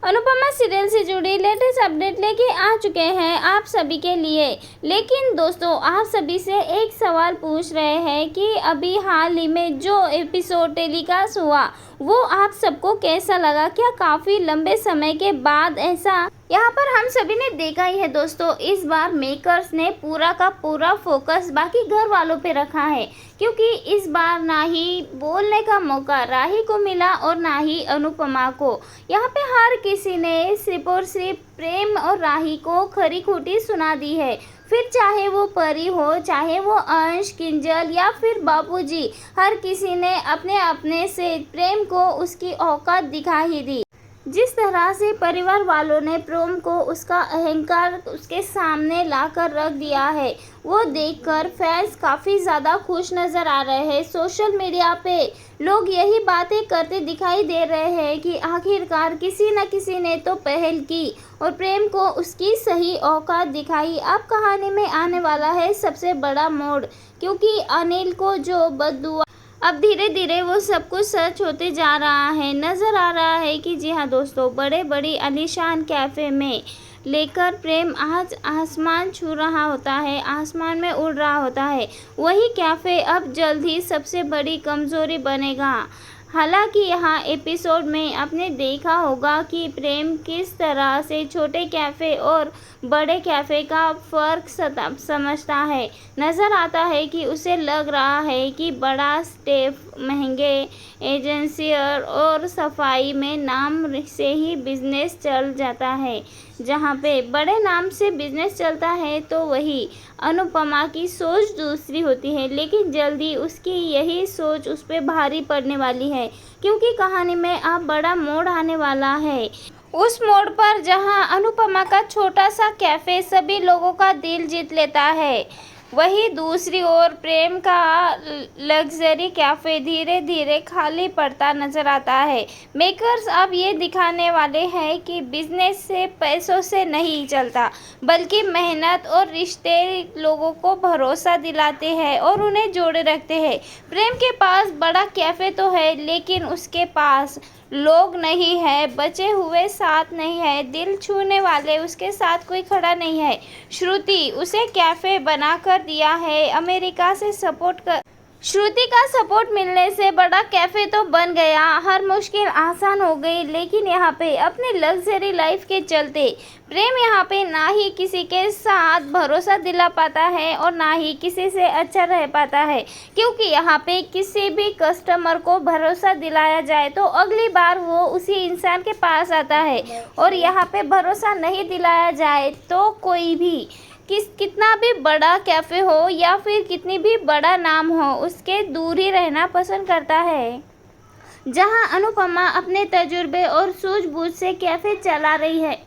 Anupama serial से जुड़ी latest update लेके आ चुके हैं आप सभी के लिए। लेकिन दोस्तों, आप सभी से एक सवाल पूछ रहे हैं कि अभी हाल ही में जो एपिसोड टेलीकास्ट हुआ वो आप सबको कैसा लगा। क्या काफ़ी लंबे समय के बाद ऐसा यहाँ पर हम सभी ने देखा ही है। दोस्तों, इस बार मेकर्स ने पूरा का पूरा फोकस बाकी घर वालों पे रखा है, क्योंकि इस बार ना ही बोलने का मौका राही को मिला और ना ही अनुपमा को। यहाँ पे हर किसी ने सिर्फ और सिर्फ प्रेम और राही को खरी खोटी सुना दी है। फिर चाहे वो परी हो, चाहे वो अंश, किंजल या फिर बाबूजी, हर किसी ने अपने अपने से प्रेम को उसकी औकात दिखा ही दी। जिस तरह से परिवार वालों ने प्रेम को उसका अहंकार उसके सामने लाकर रख दिया है, वो देखकर फैंस काफ़ी ज़्यादा खुश नज़र आ रहे हैं। सोशल मीडिया पे लोग यही बातें करते दिखाई दे रहे हैं कि आखिरकार किसी न किसी ने तो पहल की और प्रेम को उसकी सही औकात दिखाई। अब कहानी में आने वाला है सबसे बड़ा मोड़, क्योंकि अनिल को जो बददुआ अब धीरे धीरे वो सब कुछ सच होते जा रहा है। नज़र आ रहा है कि जी हाँ दोस्तों, बड़े बड़ी आलीशान कैफ़े में लेकर प्रेम आज आसमान छू रहा होता है, आसमान में उड़ रहा होता है। वही कैफ़े अब जल्द ही सबसे बड़ी कमज़ोरी बनेगा। हालांकि यहाँ एपिसोड में आपने देखा होगा कि प्रेम किस तरह से छोटे कैफ़े और बड़े कैफ़े का फ़र्क समझता है। नज़र आता है कि उसे लग रहा है कि बड़ा स्टेफ, महंगे एजेंसी और सफाई में नाम से ही बिजनेस चल जाता है। जहाँ पे बड़े नाम से बिजनेस चलता है तो वही अनुपमा की सोच दूसरी होती है, लेकिन जल्दी उसकी यही सोच उस पर भारी पड़ने वाली है, क्योंकि कहानी में अब बड़ा मोड़ आने वाला है। उस मोड़ पर जहां अनुपमा का छोटा सा कैफ़े सभी लोगों का दिल जीत लेता है, वहीं दूसरी ओर प्रेम का लग्जरी कैफ़े धीरे धीरे खाली पड़ता नजर आता है। मेकर्स अब ये दिखाने वाले हैं कि बिजनेस से पैसों से नहीं चलता, बल्कि मेहनत और रिश्ते लोगों को भरोसा दिलाते हैं और उन्हें जोड़े रखते हैं। प्रेम के पास बड़ा कैफ़े तो है, लेकिन उसके पास लोग नहीं है, बचे हुए साथ नहीं है, दिल छूने वाले उसके साथ कोई खड़ा नहीं है। श्रुति उसे कैफ़े बना कर दिया है, अमेरिका से श्रुति का सपोर्ट मिलने से बड़ा कैफ़े तो बन गया, हर मुश्किल आसान हो गई। लेकिन यहाँ पे अपने लग्जरी लाइफ के चलते प्रेम यहाँ पे ना ही किसी के साथ भरोसा दिला पाता है और ना ही किसी से अच्छा रह पाता है, क्योंकि यहाँ पे किसी भी कस्टमर को भरोसा दिलाया जाए तो अगली बार वो उसी इंसान के पास आता है, और यहाँ पे भरोसा नहीं दिलाया जाए तो कोई भी कितना भी बड़ा कैफ़े हो या फिर कितनी भी बड़ा नाम हो, उसके दूर ही रहना पसंद करता है। जहां अनुपमा अपने तजुर्बे और सूझबूझ से कैफ़े चला रही है,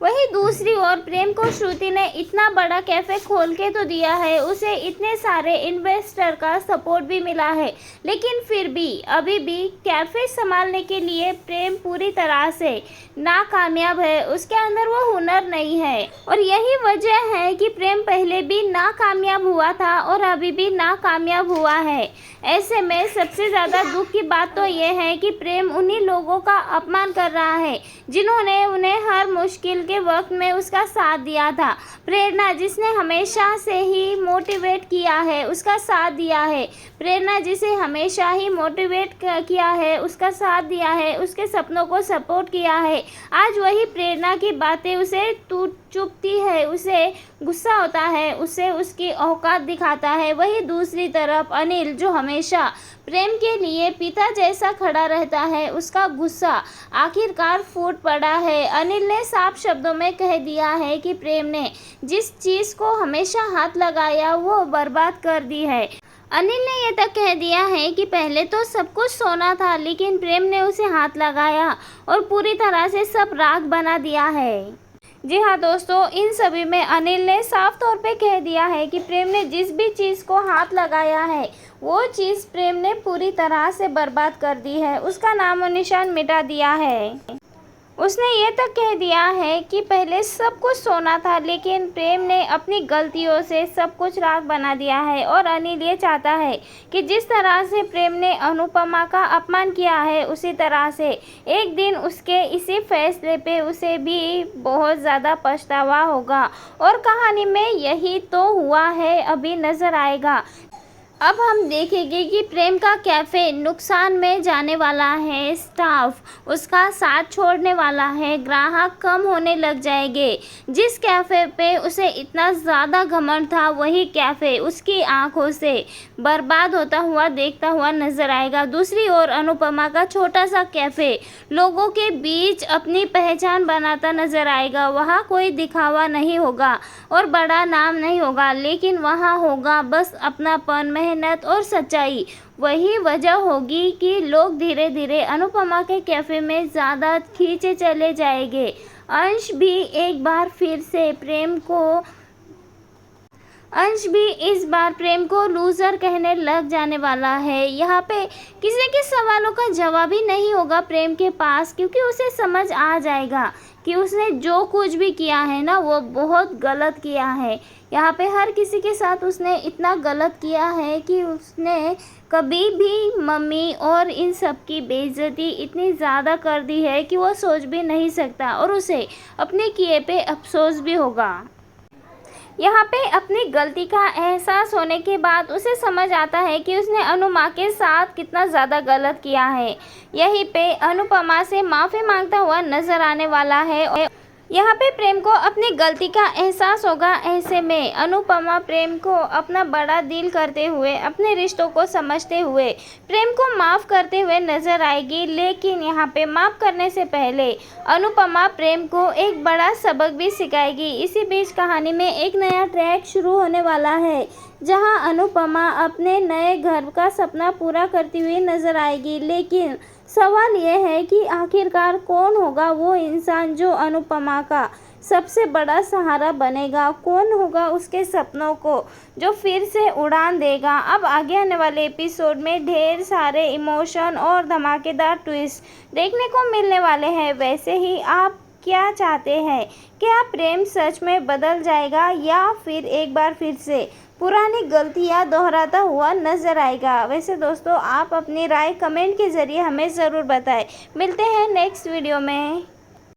वहीं दूसरी ओर प्रेम को श्रुति ने इतना बड़ा कैफ़े खोल के तो दिया है, उसे इतने सारे इन्वेस्टर का सपोर्ट भी मिला है, लेकिन फिर भी अभी भी कैफ़े संभालने के लिए प्रेम पूरी तरह से नाकामयाब है। उसके अंदर वो हुनर नहीं है, और यही वजह है कि प्रेम पहले भी नाकामयाब हुआ था और अभी भी नाकामयाब हुआ है। ऐसे में सबसे ज़्यादा दुख की बात तो ये है कि प्रेम उन्हीं लोगों का अपमान कर रहा है जिन्होंने उन्हें हर मुश्किल के वक्त में उसका साथ दिया था। प्रेरणा जिसने हमेशा से ही मोटिवेट किया है, उसका साथ दिया है। प्रेरणा जिसे हमेशा ही मोटिवेट किया है, उसका साथ दिया है, उसके सपनों को सपोर्ट किया है, आज वही प्रेरणा की बातें उसे टूट चुभती है, उसे गुस्सा होता है, उसे उसकी औकात दिखाता है। वही दूसरी तरफ अनिल जो हमेशा प्रेम के लिए पिता जैसा खड़ा रहता है, उसका गुस्सा आखिरकार फूट पड़ा है। अनिल ने साफ शब्दों में कह दिया है कि प्रेम ने जिस चीज़ को हमेशा हाथ लगाया वो बर्बाद कर दी है। अनिल ने यह तक कह दिया है कि पहले तो सब कुछ सोना था, लेकिन प्रेम ने उसे हाथ लगाया और पूरी तरह से सब राख बना दिया है। जी हाँ दोस्तों, इन सभी में अनिल ने साफ तौर पे कह दिया है कि प्रेम ने जिस भी चीज़ को हाथ लगाया है वो चीज़ प्रेम ने पूरी तरह से बर्बाद कर दी है, उसका नामो निशान मिटा दिया है। उसने ये तक कह दिया है कि पहले सब कुछ सोना था, लेकिन प्रेम ने अपनी गलतियों से सब कुछ राख बना दिया है। और अनिल ये चाहता है कि जिस तरह से प्रेम ने अनुपमा का अपमान किया है, उसी तरह से एक दिन उसके इसी फैसले पे उसे भी बहुत ज़्यादा पछतावा होगा। और कहानी में यही तो हुआ है, अभी नज़र आएगा। अब हम देखेंगे कि प्रेम का कैफ़े नुकसान में जाने वाला है, स्टाफ उसका साथ छोड़ने वाला है, ग्राहक कम होने लग जाएंगे। जिस कैफ़े पे उसे इतना ज़्यादा घमंड था, वही कैफ़े उसकी आंखों से बर्बाद होता हुआ देखता हुआ नजर आएगा। दूसरी ओर अनुपमा का छोटा सा कैफ़े लोगों के बीच अपनी पहचान बनाता नजर आएगा। वहाँ कोई दिखावा नहीं होगा और बड़ा नाम नहीं होगा, लेकिन वहाँ होगा बस अपनापन, मेहनत और सच्चाई। वही वजह होगी कि लोग धीरे धीरे अनुपमा के कैफ़े में ज़्यादा खींचे चले जाएंगे। अंश भी इस बार प्रेम को लूज़र कहने लग जाने वाला है। यहाँ पे किसी के सवालों का जवाब ही नहीं होगा प्रेम के पास, क्योंकि उसे समझ आ जाएगा कि उसने जो कुछ भी किया है ना, वो बहुत गलत किया है। यहाँ पे हर किसी के साथ उसने इतना गलत किया है कि उसने कभी भी मम्मी और इन सब की बेइज्जती इतनी ज़्यादा कर दी है कि वो सोच भी नहीं सकता, और उसे अपने किए पे अफसोस भी होगा। यहाँ पे अपनी गलती का एहसास होने के बाद उसे समझ आता है कि उसने अनुमा के साथ कितना ज़्यादा गलत किया है। यहीं पे अनुपमा से माफ़ी मांगता हुआ नज़र आने वाला है। और यहाँ पे प्रेम को अपनी गलती का एहसास होगा। ऐसे में अनुपमा प्रेम को अपना बड़ा दिल करते हुए, अपने रिश्तों को समझते हुए प्रेम को माफ़ करते हुए नज़र आएगी। लेकिन यहाँ पे माफ़ करने से पहले अनुपमा प्रेम को एक बड़ा सबक भी सिखाएगी। इसी बीच कहानी में एक नया ट्रैक शुरू होने वाला है, जहाँ अनुपमा अपने नए घर का सपना पूरा करती हुई नज़र आएगी। लेकिन सवाल यह है कि आखिरकार कौन होगा वो इंसान जो अनुपमा का सबसे बड़ा सहारा बनेगा? कौन होगा उसके सपनों को जो फिर से उड़ान देगा? अब आगे आने वाले एपिसोड में ढेर सारे इमोशन और धमाकेदार ट्विस्ट देखने को मिलने वाले हैं। वैसे ही आप क्या चाहते हैं? क्या प्रेम सच में बदल जाएगा या फिर एक बार फिर से पुरानी गलतियां दोहराता हुआ नजर आएगा? वैसे दोस्तों, आप अपनी राय कमेंट के ज़रिए हमें ज़रूर बताएं। मिलते हैं नेक्स्ट वीडियो में।